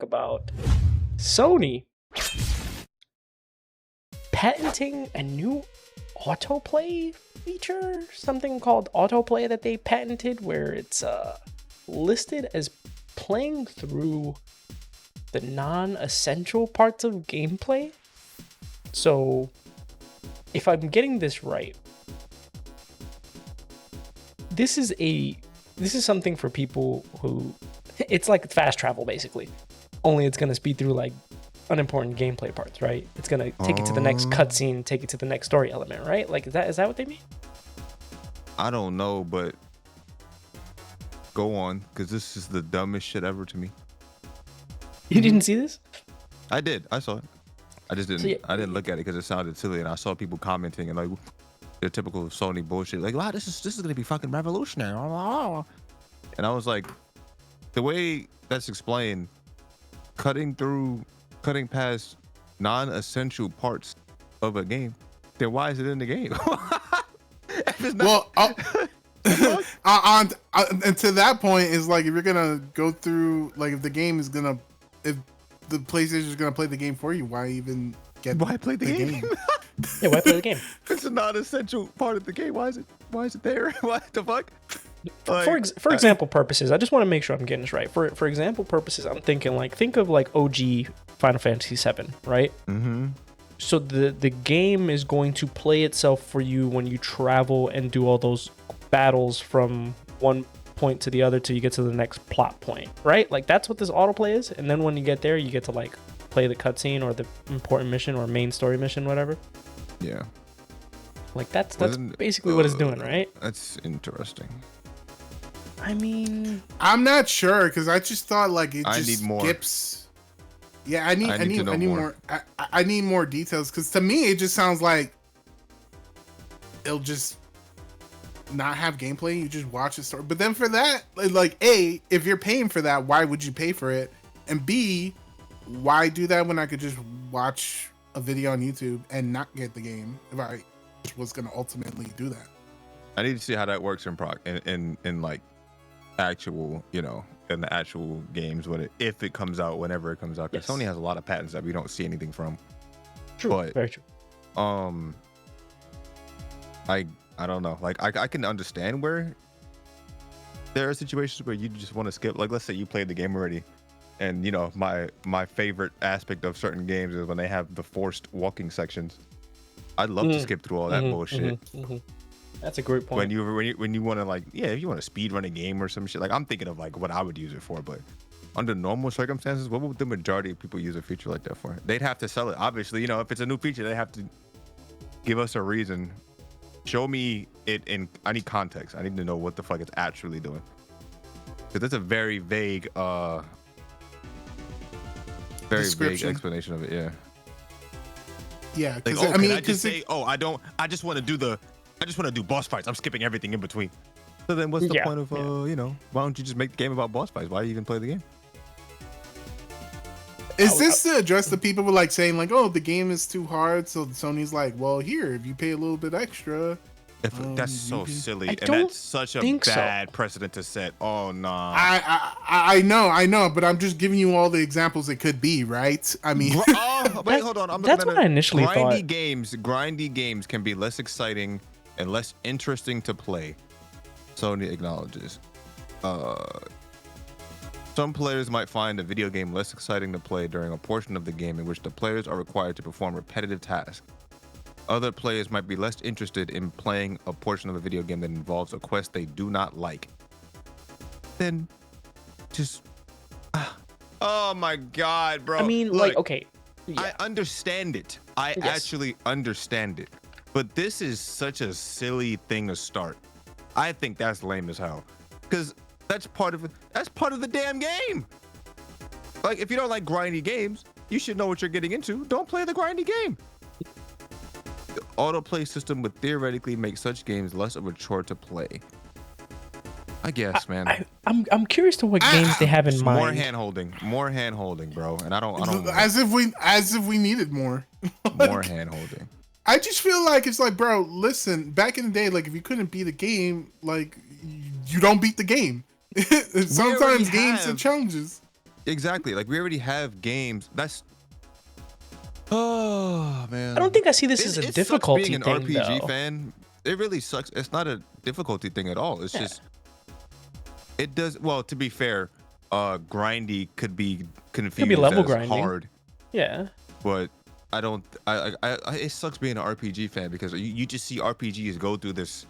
about Sony patenting a new autoplay feature, something called autoplay that they patented, where it's listed as playing through the non-essential parts of gameplay. So if I'm getting this right, this is something for people who, it's like fast travel basically, only it's going to speed through like unimportant gameplay parts, right? It's going to take you to the next cutscene, take you to the next story element, right? Like, is that what they mean? I don't know, but go on, because this is the dumbest shit ever to me. You didn't see this? I did. I saw it. I just didn't. I didn't look at it because it sounded silly, and I saw people commenting and like the typical Sony bullshit, like, "Wow, this is gonna be fucking revolutionary." And I was like, the way that's explained, cutting past non-essential parts of a game, then why is it in the game? Well, and to that point is like, if you're gonna go through, like, if the PlayStation is gonna play the game for you, why play the game? Yeah, why play the game? It's a non-essential part of the game. Why is it there? What the fuck? For example purposes, I just want to make sure I'm getting this right. For example purposes, I'm thinking think of like OG Final Fantasy VII, right? Mm-hmm. So the game is going to play itself for you when you travel and do all those battles from one point to the other till you get to the next plot point, right? Like, that's what this autoplay is. And then when you get there, you get to like play the cutscene or the important mission or main story mission, whatever. Yeah. Like, that's basically what it's doing, right? That's interesting. I mean, I'm not sure, because I just thought like it just need more. skips. Yeah, I need more. I need more details, because to me it just sounds like it'll just not have gameplay. You just watch the story. But then for that, like, A, if you're paying for that, why would you pay for it? And B, why do that when I could just watch a video on YouTube and not get the game if I was going to ultimately do that? I need to see how that works in like actual, in the actual games if it comes out, whenever it comes out. Because Sony has a lot of patents that we don't see anything from. True, but, very true. I don't know. Like, I can understand where there are situations where you just want to skip. Like, let's say you played the game already, and my favorite aspect of certain games is when they have the forced walking sections. I'd love to skip through all that bullshit. That's a great point. When you want to, like, if you want to speed run a game or some shit, like, I'm thinking of like what I would use it for. But under normal circumstances, what would the majority of people use a feature like that for? They'd have to sell it. Obviously, if it's a new feature, they have to give us a reason. Show me it I need context. I need to know what the fuck it's actually doing. Because that's a very vague, vague explanation of it. Yeah. Yeah. Like, I mean, I just say, I just want to do boss fights. I'm skipping everything in between. So then what's the point of, why don't you just make the game about boss fights? Why do you even play the game? Is this to address the people who like saying like, oh, the game is too hard? So Sony's like, well, here, if you pay a little bit extra. That's so silly, and that's such a bad precedent to set. Oh no. I know, but I'm just giving you all the examples it could be, right? I mean, wait, hold on. That's what I initially thought. Grindy games can be less exciting and less interesting to play. Sony acknowledges. Some players might find a video game less exciting to play during a portion of the game in which the players are required to perform repetitive tasks. Other players might be less interested in playing a portion of a video game that involves a quest they do not like. Then, just... oh my god, bro. I mean, look, like, okay. Yeah. I understand it. I actually understand it. But this is such a silly thing to start. I think that's lame as hell. Because that's part of the damn game. Like, if you don't like grindy games, you should know what you're getting into. Don't play the grindy game. The autoplay system would theoretically make such games less of a chore to play. I guess, man. I'm curious to what games they have in mind. More hand holding, bro. And I don't. As if we needed more. More hand holding. I just feel like it's like, bro, listen. Back in the day, like, if you couldn't beat a game, like, you don't beat the game. Sometimes games have challenges. Exactly. Like we already have games. That's oh man. I don't think I see this as a It sucks difficulty being an thing, RPG though. fan. It really sucks. It's not a difficulty thing at all. It's just it does well. To be fair, grindy could be confused Could be level as grinding. hard. Yeah. But I don't. It sucks being an RPG fan because you just see RPGs go through this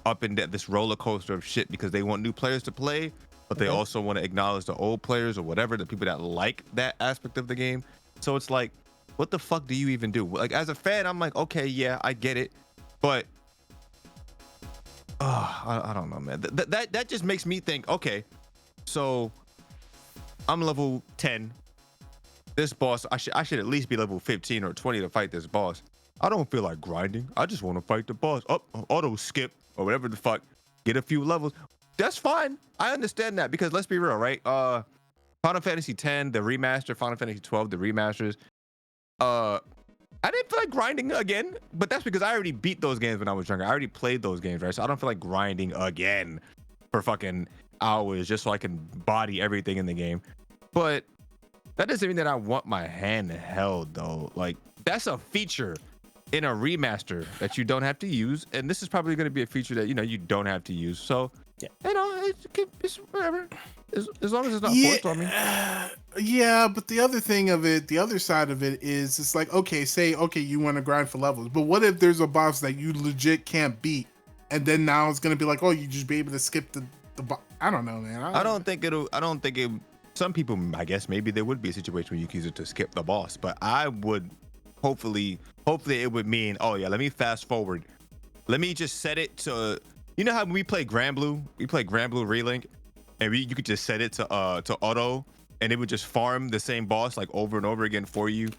up and down, this roller coaster of shit because they want new players to play, but they also want to acknowledge the old players or whatever, the people that like that aspect of the game. So it's like, what the fuck do you even do? Like as a fan, I'm like, okay, yeah, I get it, but I don't know, man. That just makes me think, okay, so I'm level 10. This boss, I should at least be level 15 or 20 to fight this boss. I don't feel like grinding. I just want to fight the boss. Auto skip or whatever the fuck. Get a few levels. That's fine. I understand that because let's be real, right? Final Fantasy X, the remaster, Final Fantasy 12, the remasters. I didn't feel like grinding again, but that's because I already beat those games when I was younger. I already played those games, right? So I don't feel like grinding again for fucking hours just so I can body everything in the game. But that doesn't mean that I want my hand held though. Like that's a feature in a remaster that you don't have to use, and this is probably going to be a feature that you don't have to use. So it's whatever, as long as it's not forced on me. Yeah, but the other side of it is it's like, okay, you want to grind for levels, but what if there's a boss that you legit can't beat, and then now it's going to be like, oh, you just be able to skip the boss. I don't know, man. I don't think it. Some people, I guess, maybe there would be a situation where you can use it to skip the boss, but I would hopefully it would mean, oh yeah, let me fast forward. Let me just set it to, you know how when we play Granblue Relink, and you could just set it to auto, and it would just farm the same boss like over and over again for you.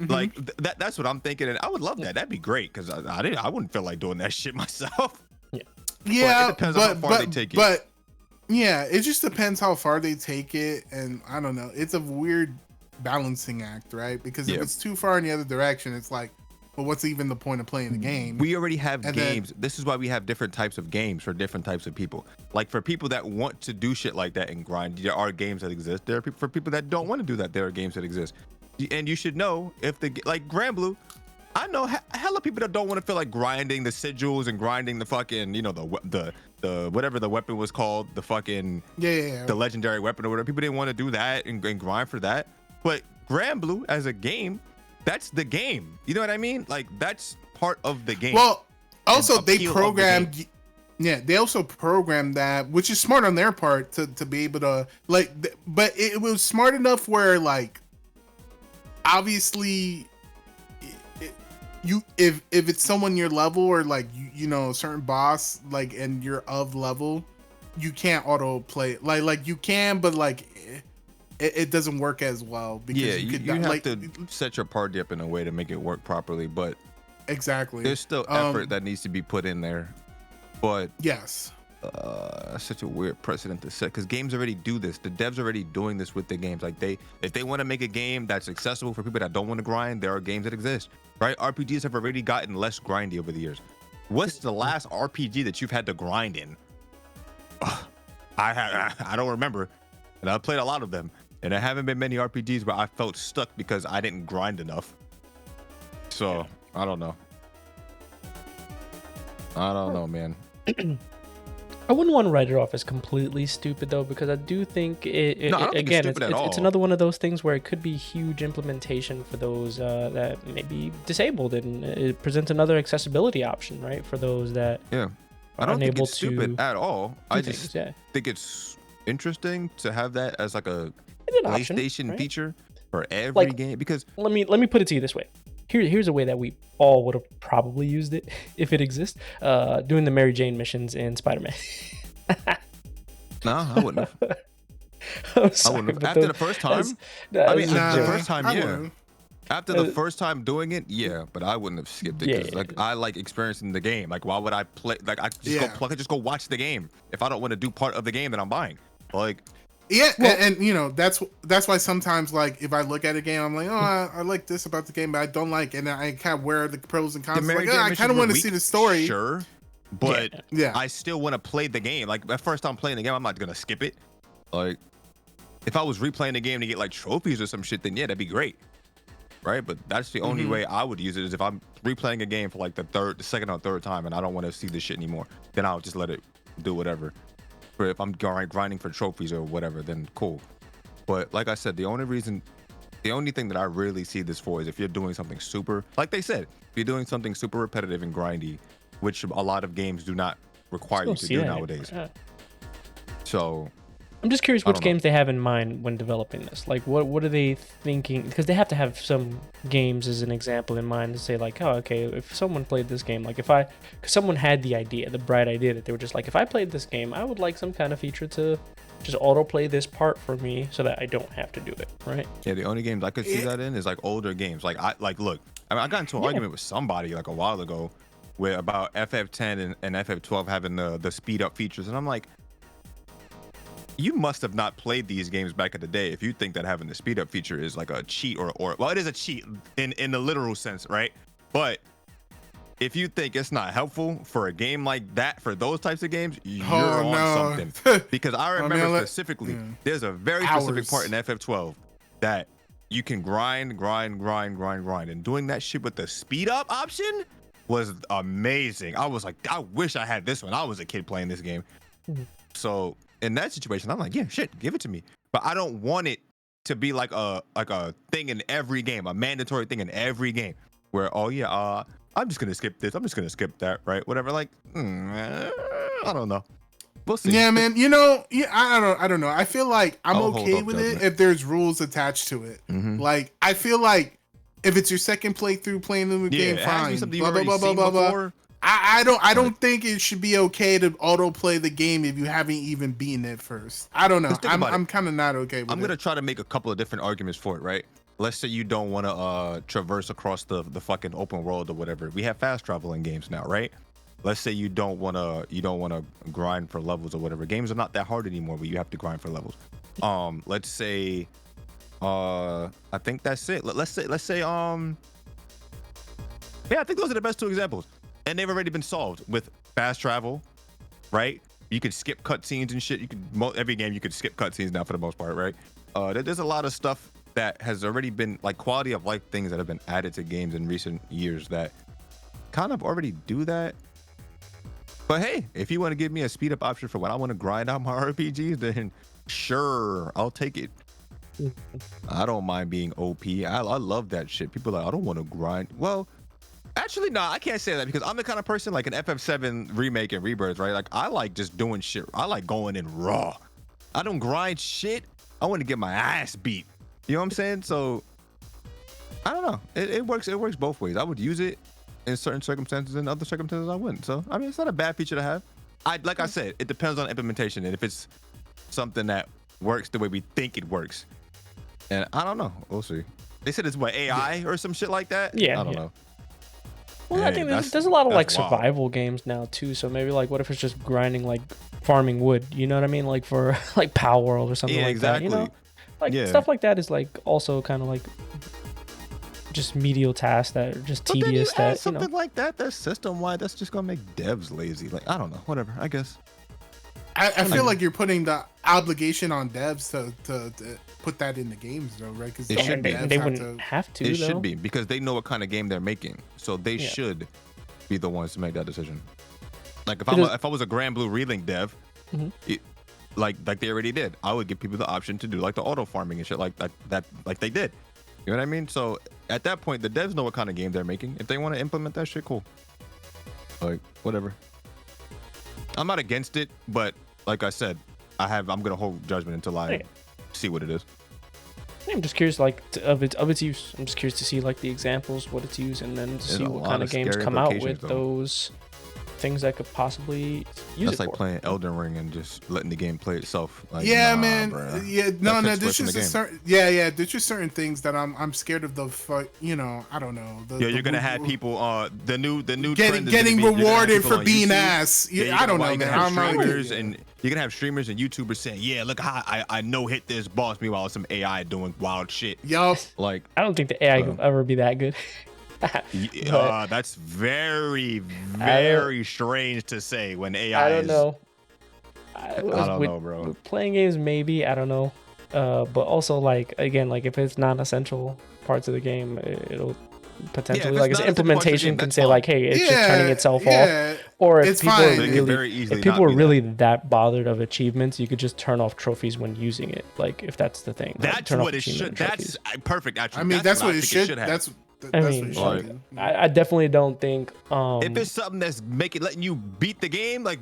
Like that's what I'm thinking, and I would love that. That'd be great because I wouldn't feel like doing that shit myself. Yeah, but it depends on how far they take it. But yeah, it just depends how far they take it, and I don't know. It's a weird balancing act, right? Because if it's too far in the other direction, it's like, well, what's even the point of playing the game? We already have games. This is why we have different types of games for different types of people. Like for people that want to do shit like that and grind, there are games that exist. There are for people that don't want to do that. There are games that exist, and you should know if like Granblue. I know hella people that don't want to feel like grinding the sigils and grinding the fucking, the whatever the weapon was called, the fucking the legendary weapon or whatever. People didn't want to do that and grind for that. But Granblue as a game, that's the game. You know what I mean? Like that's part of the game. Well, also they programmed. They also programmed that, which is smart on their part to be able to like. But it was smart enough where like, obviously, if it's someone your level or like a certain boss like and you're of level, you can't auto play like you can, but like it doesn't work as well because you have to set your party up in a way to make it work properly. But exactly, there's still effort that needs to be put in there. But yes, such a weird precedent to set because games already do this. The devs are already doing this with the games. Like if they want to make a game that's accessible for people that don't want to grind, there are games that exist, right? RPGs have already gotten less grindy over the years. What's the last RPG that you've had to grind in? I don't remember, and I've played a lot of them, and there haven't been many RPGs where I felt stuck because I didn't grind enough. So I don't know. I don't know, man. I wouldn't want to write it off as completely stupid though, because I do think it's another one of those things where it could be huge implementation for those that may be disabled, and it presents another accessibility option, right, for those that I don't think it's stupid at all. I just think it's interesting to have that as like a PlayStation feature for every game. Because let me put it to you this way. Here's a way that we all would have probably used it if it exists. Doing the Mary Jane missions in Spider-Man. No, I wouldn't have. I wouldn't have. After the first time? The first time, yeah. After the first time doing it, yeah, but I wouldn't have skipped it because I like experiencing the game. Like, why would I play? Like, I just go watch the game if I don't want to do part of the game that I'm buying. Like. Yeah, well, and that's why sometimes like if I look at a game, I'm like, oh, I like this about the game, but I don't like, and I kind of wear the pros and cons. Like, I kind of want to see the story. Sure, but I still want to play the game. Like at first, I'm playing the game, I'm not gonna skip it. Like, If I was replaying the game to get like trophies or some shit, then yeah, that'd be great, right? But that's the only way I would use it, is if I'm replaying a game for like the second or third time and I don't want to see this shit anymore, then I'll just let it do whatever. But if I'm grinding for trophies or whatever, then cool. But like I said, the only thing that I really see this for is if you're doing something super, like they said, if you're doing something super repetitive and grindy, which a lot of games do not require you to do nowadays. So I'm just curious which games they have in mind when developing this. Like, what are they thinking? Because they have to have some games as an example in mind to say, like, oh, okay, if someone played this game, like because someone had the idea, the bright idea that they were just like, if I played this game, I would like some kind of feature to just autoplay this part for me so that I don't have to do it, right? Yeah, the only games I could see that in is like older games. Like look, I got into an argument with somebody like a while ago about FF10 and FF12 having the speed up features, and I'm like, you must have not played these games back in the day if you think that having the speed up feature is like a cheat or well, it is a cheat in the literal sense, right? But if you think it's not helpful for a game like that, for those types of games, you're on something. Because I remember specifically, there's a very specific part in FF12 that you can grind, and doing that shit with the speed up option was amazing. I was like, I wish I had this when I was a kid playing this game. So in that situation, I'm like, yeah, shit, give it to me. But I don't want it to be like a thing in every game, a mandatory thing in every game, where I'm just gonna skip this, I'm just gonna skip that, right? Whatever. Like, I don't know. We'll see. Yeah, man. I don't know. I feel like I'm okay with it if there's rules attached to it. Like, I feel like if it's your second playthrough playing the game, fine. Blah blah blah blah blah. I don't think it should be okay to autoplay the game if you haven't even beaten it first. I don't know. I'm kind of not okay with it. I'm gonna try to make a couple of different arguments for it, right? Let's say you don't want to traverse across the fucking open world or whatever. We have fast travel in games now, right? Let's say you don't want to grind for levels or whatever. Games are not that hard anymore, but you have to grind for levels. Let's say I think that's it. Let's say yeah, I think those are the best two examples. And they've already been solved with fast travel, right? You could skip cutscenes and shit. Every game you could skip cutscenes now for the most part, right? There's a lot of stuff that has already been like quality of life things that have been added to games in recent years that kind of already do that. But hey, if you want to give me a speed up option for when I want to grind out my RPGs, then sure, I'll take it. I don't mind being OP. I love that shit. People are like, I don't want to grind. Well, actually, no, I can't say that because I'm the kind of person like an FF7 remake and rebirth, right? Like, I like just doing shit. I like going in raw. I don't grind shit. I want to get my ass beat. You know what I'm saying? So I don't know. It works. It works both ways. I would use it in certain circumstances, and other circumstances I wouldn't. So I mean, it's not a bad feature to have. Like I said, it depends on implementation, and if it's something that works the way we think it works. And I don't know. We'll see. They said it's what, AI or some shit like that. Yeah, I don't know. Well, I think there's a lot of like survival games now too. So maybe like, what if it's just grinding, like farming wood? You know what I mean? Like for like Power World or something like that. You know, like stuff like that is like also kind of like just medial tasks that are just tedious. Then you add something like that. That's system wide. That's just gonna make devs lazy. Like, I don't know. Whatever. I guess. I feel like you're putting the obligation on devs to put that in the games, though, right? Because they wouldn't have to. It should be because they know what kind of game they're making, so they should be the ones to make that decision. Like if I was a Grand Blue Relink dev, like they already did, I would give people the option to do like the auto farming and shit like that, like they did. You know what I mean? So at that point, the devs know what kind of game they're making. If they want to implement that shit, cool. Like whatever. I'm not against it, but like I said, I'm gonna hold judgment until I see what it is. I'm just curious, like of its use. I'm just curious to see like the examples, what it's used, and then to see what kind of games come out with those things that could possibly use. That's like playing Elden Ring and just letting the game play itself. Like, man. Bruh. Yeah, no. There's just there's just certain things that I'm scared of. I don't know. You're gonna have people the new getting rewarded for being YouTube. Ass. I don't know, man. You're gonna have streamers and YouTubers saying, "Yeah, look how I no hit this boss." Meanwhile, some AI doing wild shit. Yup. Like, I don't think the AI will ever be that good. That's very, very strange to say when AI I don't know. I don't know, bro. Playing games, maybe. I don't know. but also like again, like if it's non-essential parts of the game, it'll potentially if like it's its not essential parts of the implementation game, can that's say fine. like, hey, it's just turning itself off. Or if it's people fine. are They can really, very easily if people not are be really that bothered of achievements, you could just turn off trophies when using it. Like if that's the thing. Like, That's turn off what it achievement should. trophies. That's perfect. Actually, I mean, that's what I it think should. have. That's I what mean, it should be. I definitely don't think. If it's something that's letting you beat the game like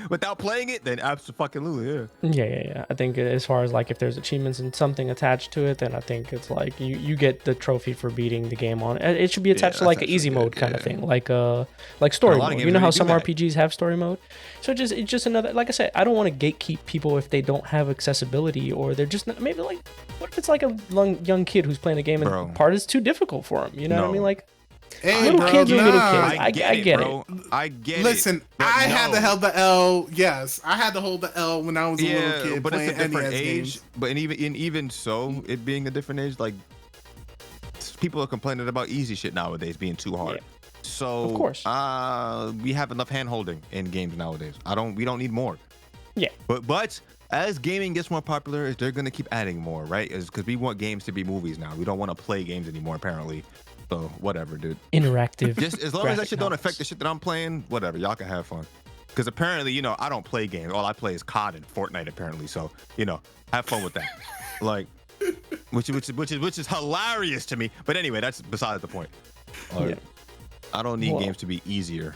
without playing it, then absolutely, yeah. Yeah. I think as far as like if there's achievements and something attached to it, then I think it's like you get the trophy for beating the game on it. It should be attached to like an easy mode kind of thing, like story mode. You know how some RPGs have story mode, so it's just another. Like I said, I don't want to gatekeep people if they don't have accessibility or they're just not, maybe like what if it's like a young kid who's playing a game and the part is too difficult for him. You know what I mean? Like. Hey, little bro, kids are little kids. I get it. I get Listen, it. I had to hold the L. Yes, I had to hold the L when I was a little kid but playing it's a different NES age. games. But even so, it being a different age, like people are complaining about easy shit nowadays being too hard. Yeah. So of course, we have enough hand holding in games nowadays. We don't need more. Yeah. But as gaming gets more popular, they're gonna keep adding more, right? Is because we want games to be movies now. We don't want to play games anymore, apparently. So whatever, dude. Interactive. Just as long as that shit don't affect the shit that I'm playing, whatever. Y'all can have fun. Because apparently, I don't play games. All I play is COD and Fortnite, apparently. So, have fun with that. Like, which is hilarious to me. But anyway, that's beside the point. I don't need games to be easier.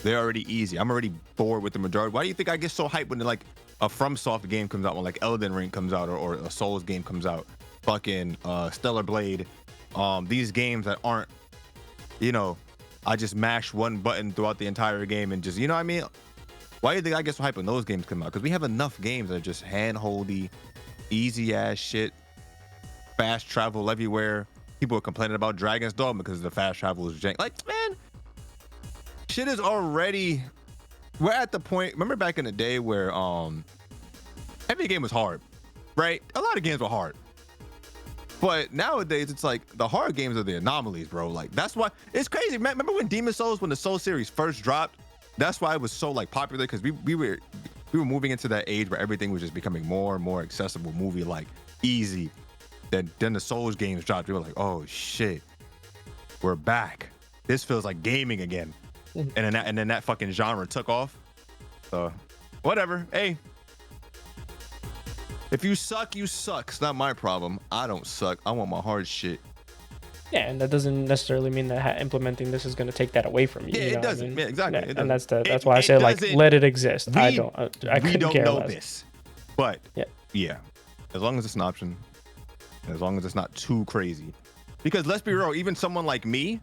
They're already easy. I'm already bored with the majority. Why do you think I get so hyped when like a FromSoft game comes out, when like Elden Ring comes out, or a Souls game comes out? Fucking Stellar Blade. These games that aren't, I just mash one button throughout the entire game and just, you know what I mean? Why do you think I get so hyped when those games come out? Because we have enough games that are just hand-holdy, easy-ass shit, fast travel everywhere. People are complaining about Dragon's Dogma because the fast travel is jank. Like, man, shit is already... We're at the point... Remember back in the day where every game was hard, right? A lot of games were hard. But nowadays, it's like the hard games are the anomalies, bro. Like, that's why it's crazy. Remember when Demon Souls, when the Soul series first dropped? That's why it was so like popular, because we were moving into that age where everything was just becoming more and more accessible, movie like easy. Then the Souls games dropped. We were like, oh shit, we're back. This feels like gaming again. And then that fucking genre took off. So whatever. Hey. If you suck, you suck. It's not my problem. I don't suck. I want my hard shit. Yeah, and that doesn't necessarily mean that implementing this is going to take that away from you. Yeah, you know it doesn't. I mean? Yeah, exactly. Yeah, it and that's why I said like let it exist. I couldn't care less. This, but yeah, as long as it's an option, as long as it's not too crazy. Because let's be real, even someone like me,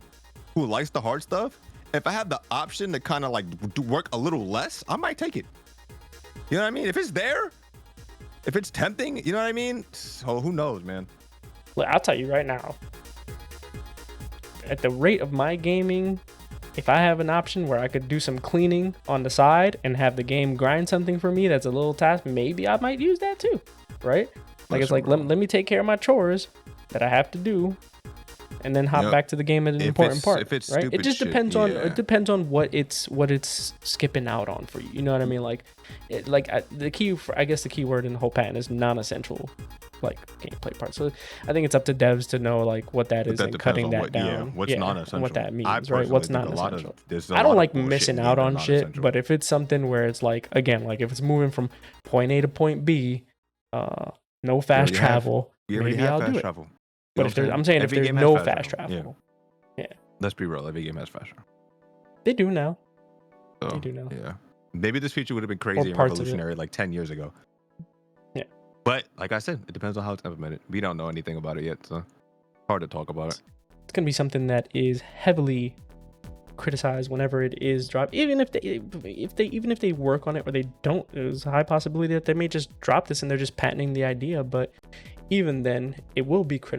who likes the hard stuff, if I have the option to kind of like work a little less, I might take it. You know what I mean? If it's there. If it's tempting, you know what I mean? So who knows, man? Look, I'll tell you right now. At the rate of my gaming, if I have an option where I could do some cleaning on the side and have the game grind something for me that's a little task, maybe I might use that too, right? Like it's like let me take care of my chores that I have to do, and then hop back to the game at an important part. If it's right? It just depends on it depends on what it's skipping out on for you. You know what I mean? Like, the key word in the whole patent is non-essential, like gameplay parts. So I think it's up to devs to know like what that is and cutting that down. What's non-essential? What that means, right? What's non-essential? I don't like missing out on shit, but if it's something where it's like, again, like if it's moving from point A to point B, no fast travel, maybe I'll do it. But if there's, I'm saying if there's no fast travel, yeah. Let's be real. Every game has fast travel. They do now. So, they do now. Yeah. Maybe this feature would have been crazy and revolutionary like 10 years ago. Yeah. But like I said, it depends on how it's implemented. We don't know anything about it yet, so hard to talk about it. It's gonna be something that is heavily criticized whenever it is dropped. Even if they work on it or they don't, there's a high possibility that they may just drop this and they're just patenting the idea. But even then, it will be criticized.